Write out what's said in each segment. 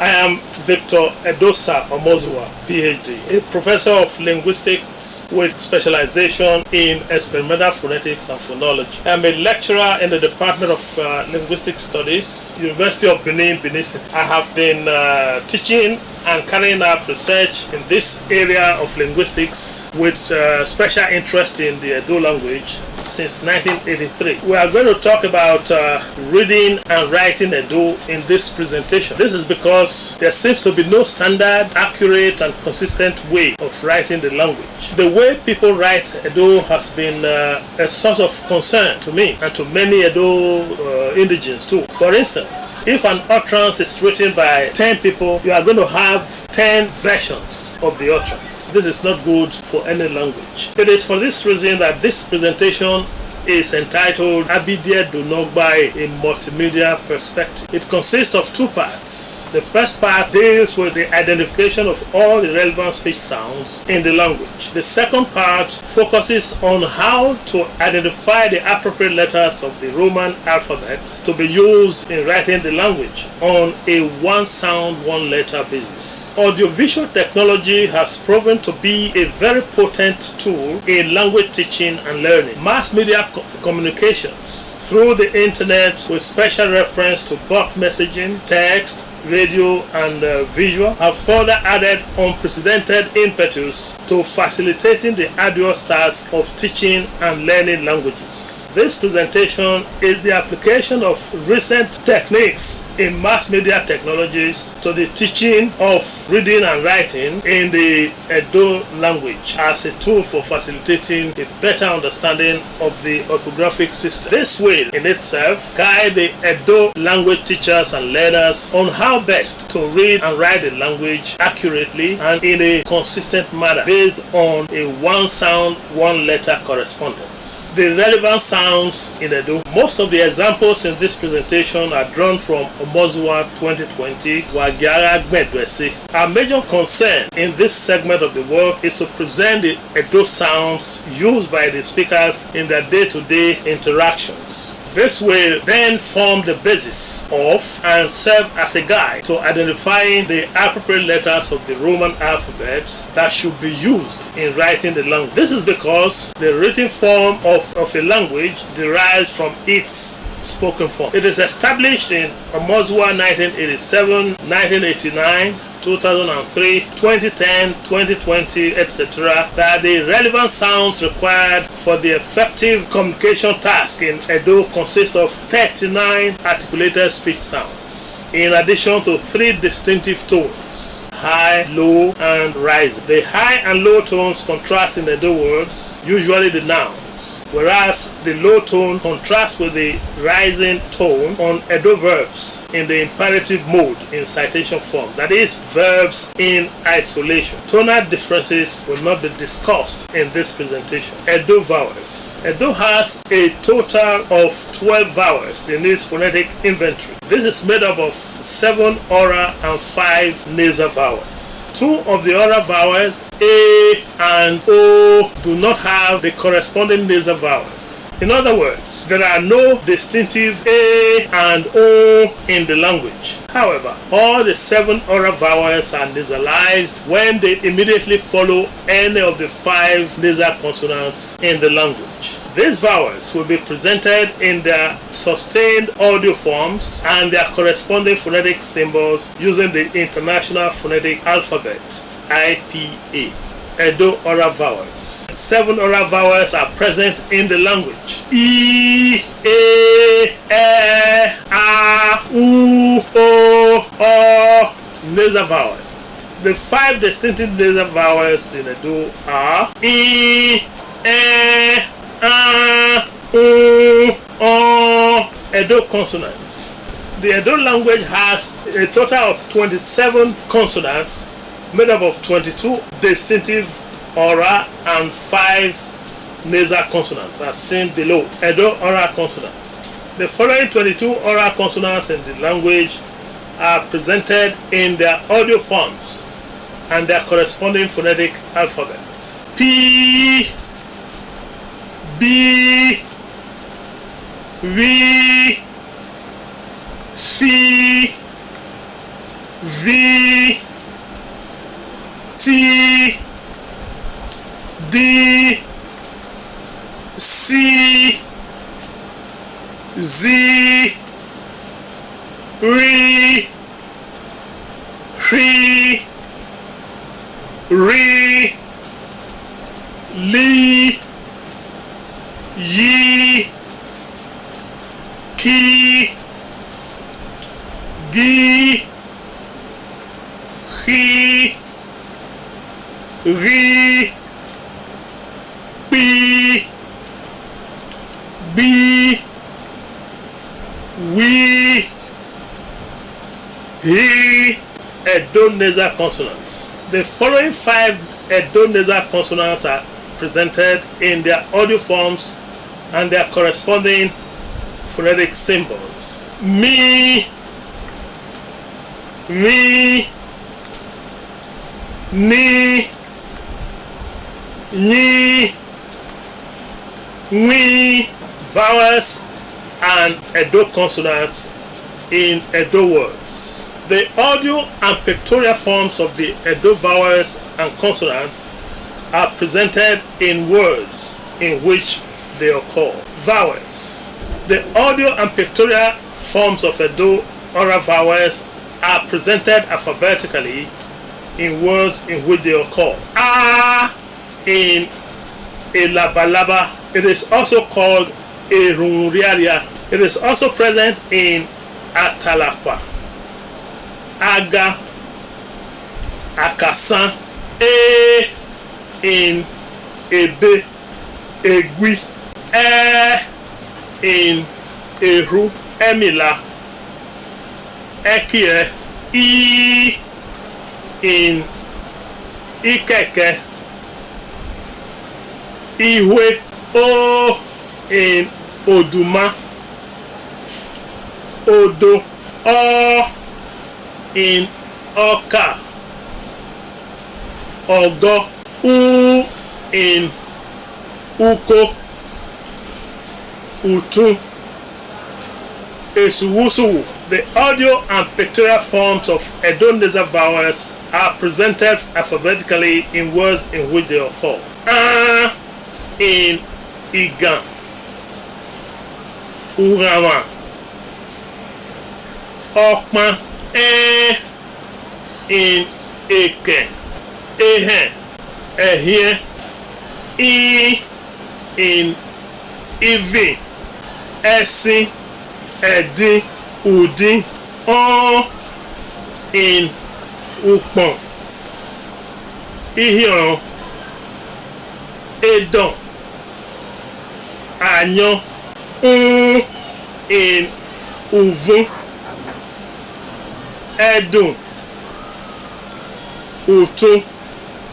I am Victor Edosa Omozua, PhD, a professor of linguistics with specialization in experimental phonetics and phonology. I am a lecturer in the Department of Linguistic Studies, University of Benin, Benin City. I have been teaching and carrying out research in this area of linguistics with special interest in the Edo language since 1983. We are going to talk about reading and writing Edo in this presentation. This is because there seems to be no standard, accurate and consistent way of writing the language. The way people write Edo has been a source of concern to me and to many Edo indigenes too. For instance, if an utterance is written by 10 people, you are going to have 10 versions of the utterance. This is not good for any language. It is for this reason that this presentation is entitled ABiDi Edo N'O Gbare, a multimedia perspective. It consists of two parts. The first part deals with the identification of all the relevant speech sounds in the language. The second part focuses on how to identify the appropriate letters of the Roman alphabet to be used in writing the language on a one sound, one letter basis. Audiovisual technology has proven to be a very potent tool in language teaching and learning. Mass media communications through the internet with special reference to both messaging, text, radio and visual have further added unprecedented impetus to facilitating the arduous task of teaching and learning languages. This presentation is the application of recent techniques in mass media technologies to the teaching of reading and writing in the Edo language as a tool for facilitating a better understanding of the orthographic system. This will in itself guide the Edo language teachers and learners on how best to read and write the language accurately and in a consistent manner based on a one sound, one letter correspondence. The relevant sounds in Edo. Most of the examples in this presentation are drawn from Omozua 2020 Wagiara Gbedwese. Our major concern in this segment of the work is to present the Edo sounds used by the speakers in their day-to-day interactions. This will then form the basis of and serve as a guide to identifying the appropriate letters of the Roman alphabet that should be used in writing the language. This is because the written form of a language derives from its spoken form. It is established in Omozua 1987, 1989, 2003, 2010, 2020, etc. that the relevant sounds required for the effective communication task in Edo consist of 39 articulated speech sounds, in addition to 3 distinctive tones: high, low, and rising. The high and low tones contrast in Edo words, usually the nouns, whereas the low tone contrasts with the rising tone on Edo verbs in the imperative mode in citation form, that is, verbs in isolation. Tonal differences will not be discussed in this presentation. Edo vowels. Edo has a total of 12 vowels in its phonetic inventory. This is made up of 7 oral and 5 nasal vowels. 2 of the oral vowels, A and O, do not have the corresponding nasal vowels. In other words, there are no distinctive A and O in the language. However, all the 7 oral vowels are nasalized when they immediately follow any of the 5 nasal consonants in the language. These vowels will be presented in their sustained audio forms and their corresponding phonetic symbols using the International Phonetic Alphabet, IPA. Edo oral vowels. 7 oral vowels are present in the language: E, E, A, U, O, nasal vowels. The 5 distinctive nasal vowels in Edo are E, E, A, U, O. Edo consonants. The Edo language has a total of 27 consonants made up of 22 distinctive oral and 5 nasal consonants as seen below. Edo oral consonants. The following 22 oral consonants in the language are presented in their audio forms and their corresponding phonetic alphabets: P, B, V, C, V, T, D, C, Z, R, Ri, Li, Yi, Ki, Gi, Hi, Ri, Pi, Bi, Wi, Hi. Edo nasal consonants. The following 5 Edo nasal consonants are presented in their audio forms and their corresponding phonetic symbols. Mi, ni, ni, ni, vowels and Edo consonants in Edo words. The audio and pictorial forms of the Edo vowels and consonants are presented in words in which they occur. Vowels. The audio and pictorial forms of Edo oral vowels are presented alphabetically in words in which they occur. A in Elabalaba. It is also called Erunriaria. It is also present in Atalakwa, Aga, Akasan, E in Ebe, Egui, E in Eru, Emila, Ekie, I in Ikeke, Ihwe, O in Oduma, Odo, O in Oka, Ogo, U in Uko, Utu, Esuwusu. The audio and pictorial forms of Edo nasal vowels are presented alphabetically in words in which they occur. A in Igan, Urawa, Okma, E in Eke, Ehe, Ehie, I in Ivi, Esi, Edi, Udi, O in Ukpon, Ihion, Edon, Anyo, in Uvu, Edun, Utu.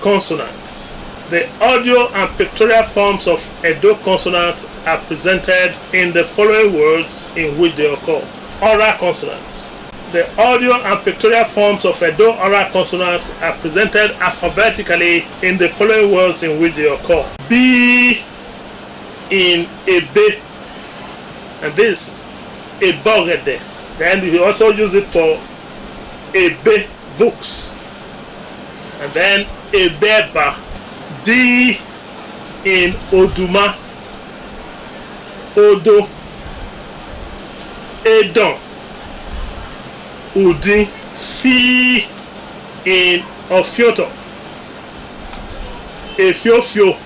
Consonants. The audio and pictorial forms of Edo consonants are presented in the following words in which they occur. Oral consonants. The audio and pictorial forms of Edo oral consonants are presented alphabetically in the following words in which they occur. B in Ebe, and this Ebogede. Then we also use it for Ebe books, and then Ebeba. D in Oduma, Odo, Edon, Udi. Fi in Ofioto, Efiofio,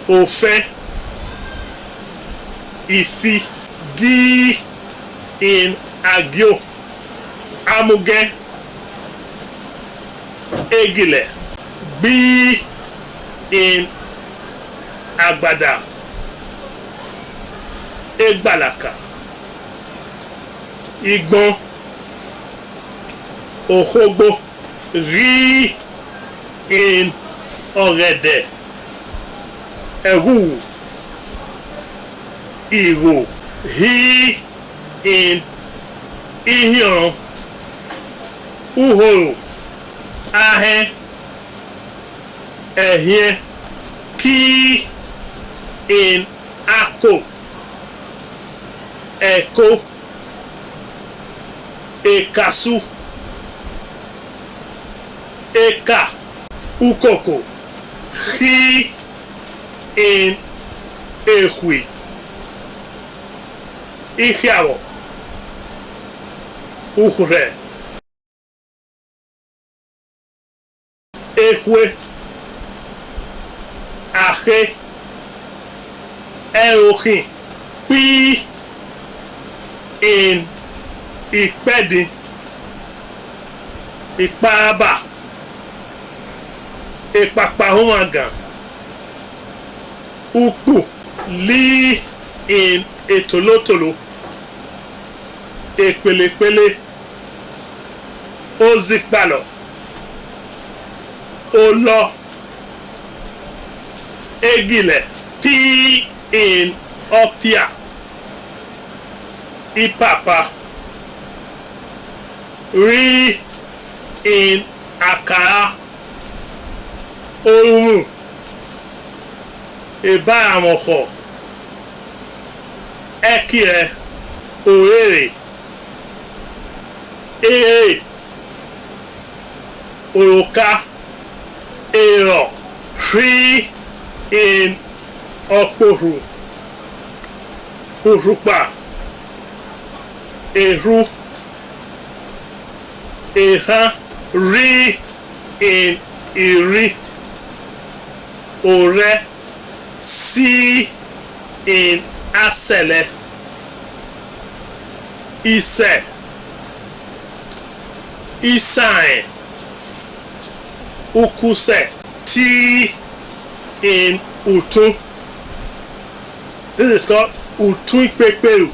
Ofe, Ifi. Gi in Agio, Amuge, Egile. B in Agbada, Egbalaka, Igbon, Ohogbo. Ri in Orede, Eru, Iro. Hi in Ihion, Uhoro, Ahe, Ehie. Ki in Ako, Eko, Ekasu, Eka, Ukoko, Hi in Ehui, Ihiabo, Uhure, Ehue, Aje, Eohin, Pi in Ikpedi, Ikpaba, Ikpapahumagan, Uku, Li in Etolotolo, Ekpelepele, Ozipalo, Olo, Egile, Pi in Opia, Ipapa, Ri in Akara, Orumu, Ebaramofo, Ekire, Orere, Ere, Oroka, Ero, Ri in Okporu, Urupa, Eru, Eha, Ri in Iri, Ore, Si in Asele, Ise, Isae, Ukuse, Ti in Utu. This is called Utu Ikpeperu.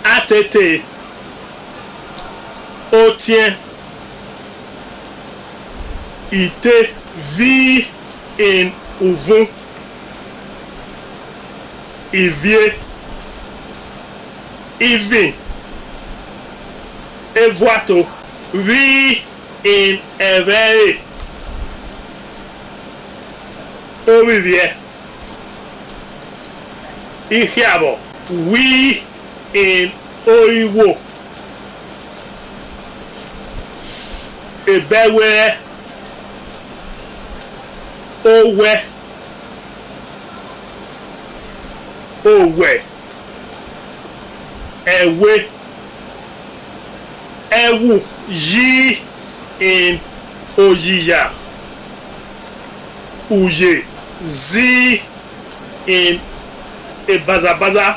Atete, Otien, Ite, Vi in Uvun, Ivie, Ivi, Evoato, Vi in Evere, Orivie, Ihiabo, We in Oriwo, Ebewe, Owe, Owe, Ewe, Ewu, Yi in Oyiya, Uye, Zi in Ebazabaza,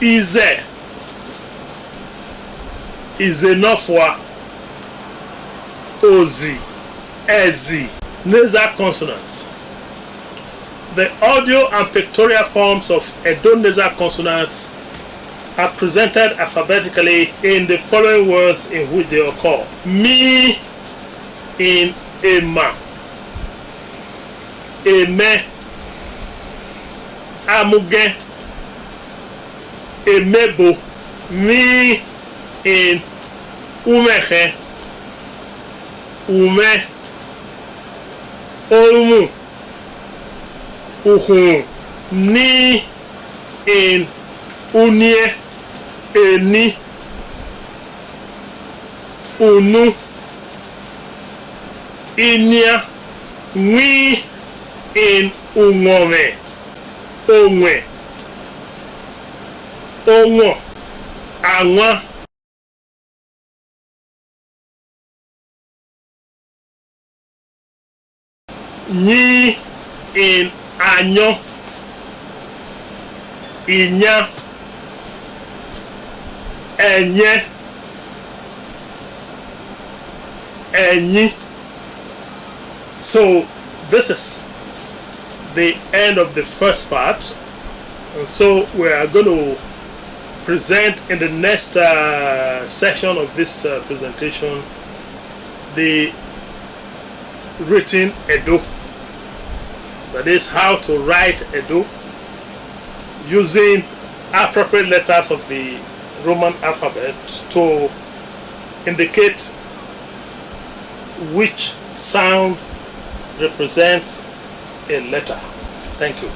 Ize, Izenofwa, Ozi, Ezi, nasal consonants. The audio and pictorial forms of Edo nasal consonants are presented alphabetically in the following words in which they occur. Mi in Ema, Eme, Amuge, Emebo, Mi in Umeche, Ume, Orumu, Uhun, Ni in Unye, Eni, Unu, Inia, Nwi in Unwome, Onwe, Onwo, Anwa, Nyi in Anyo, Inya, Enye, Enyi. So this is the end of the first part, and so we are going to present in the next section of this presentation the written Edo. That is how to write Edo using appropriate letters of the Roman alphabet to indicate which sound represents a letter. Thank you.